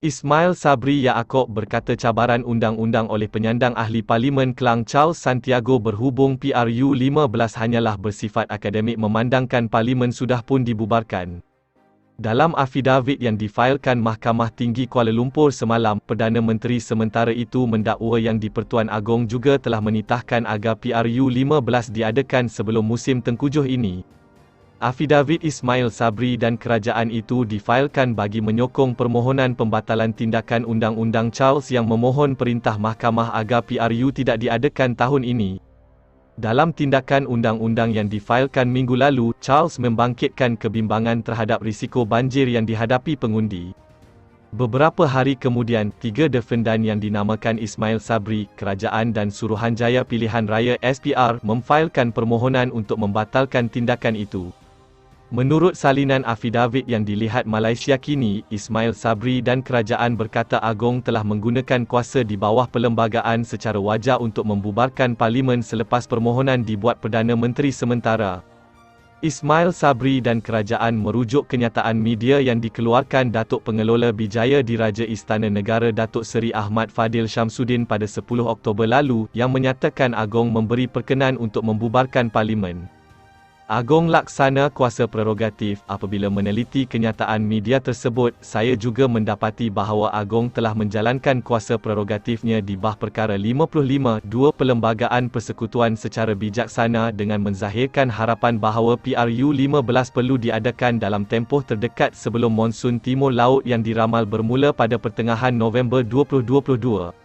Ismail Sabri Yaakob berkata cabaran undang-undang oleh penyandang ahli Parlimen Klang Charles Santiago berhubung PRU 15 hanyalah bersifat akademik memandangkan Parlimen sudah pun dibubarkan. Dalam afidavit yang difailkan Mahkamah Tinggi Kuala Lumpur semalam, Perdana Menteri sementara itu mendakwa Yang di-Pertuan Agong juga telah menitahkan agar PRU 15 diadakan sebelum musim tengkujuh ini. Afidavit Ismail Sabri dan kerajaan itu difailkan bagi menyokong permohonan pembatalan tindakan Undang-Undang Charles yang memohon perintah mahkamah agar PRU tidak diadakan tahun ini. Dalam tindakan undang-undang yang difailkan minggu lalu, Charles membangkitkan kebimbangan terhadap risiko banjir yang dihadapi pengundi. Beberapa hari kemudian, 3 defendan yang dinamakan Ismail Sabri, Kerajaan dan Suruhanjaya Pilihan Raya SPR memfailkan permohonan untuk membatalkan tindakan itu. Menurut salinan afidavit yang dilihat Malaysia Kini, Ismail Sabri dan Kerajaan berkata Agong telah menggunakan kuasa di bawah perlembagaan secara wajar untuk membubarkan Parlimen selepas permohonan dibuat Perdana Menteri sementara. Ismail Sabri dan Kerajaan merujuk kenyataan media yang dikeluarkan Datuk Pengelola Bijaya Diraja Istana Negara Datuk Seri Ahmad Fadil Syamsuddin pada 10 Oktober lalu, yang menyatakan Agong memberi perkenan untuk membubarkan Parlimen. Agong laksana kuasa prerogatif. Apabila meneliti kenyataan media tersebut, saya juga mendapati bahawa Agong telah menjalankan kuasa prerogatifnya di bawah Perkara 55(2) Perlembagaan Persekutuan secara bijaksana dengan menzahirkan harapan bahawa PRU 15 perlu diadakan dalam tempoh terdekat sebelum monsun Timur Laut yang diramal bermula pada pertengahan November 2022.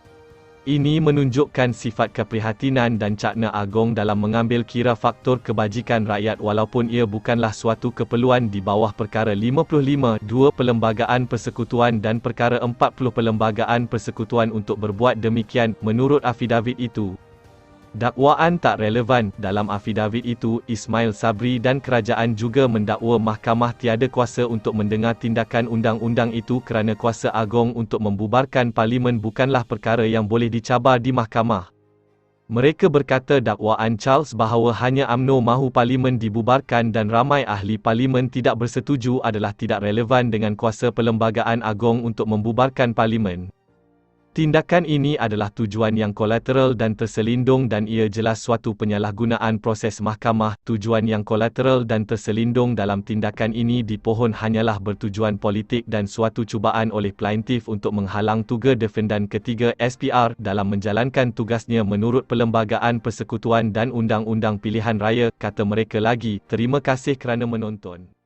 Ini menunjukkan sifat keprihatinan dan cakna Agong dalam mengambil kira faktor kebajikan rakyat walaupun ia bukanlah suatu keperluan di bawah Perkara 55(2) Perlembagaan Persekutuan dan Perkara 40 Perlembagaan Persekutuan untuk berbuat demikian, menurut afidavit itu. Dakwaan tak relevan. Dalam afidavit itu, Ismail Sabri dan Kerajaan juga mendakwa Mahkamah tiada kuasa untuk mendengar tindakan undang-undang itu kerana kuasa Agong untuk membubarkan Parlimen bukanlah perkara yang boleh dicabar di mahkamah. Mereka berkata dakwaan Charles bahawa hanya UMNO mahu Parlimen dibubarkan dan ramai ahli Parlimen tidak bersetuju adalah tidak relevan dengan kuasa Perlembagaan Agong untuk membubarkan Parlimen. Tindakan ini adalah tujuan yang kolateral dan terselindung dan ia jelas suatu penyalahgunaan proses mahkamah. Tujuan yang kolateral dan terselindung dalam tindakan ini dipohon hanyalah bertujuan politik dan suatu cubaan oleh plaintif untuk menghalang tugas defendan ketiga SPR dalam menjalankan tugasnya menurut Perlembagaan Persekutuan dan Undang-Undang Pilihan Raya, kata mereka lagi. Terima kasih kerana menonton.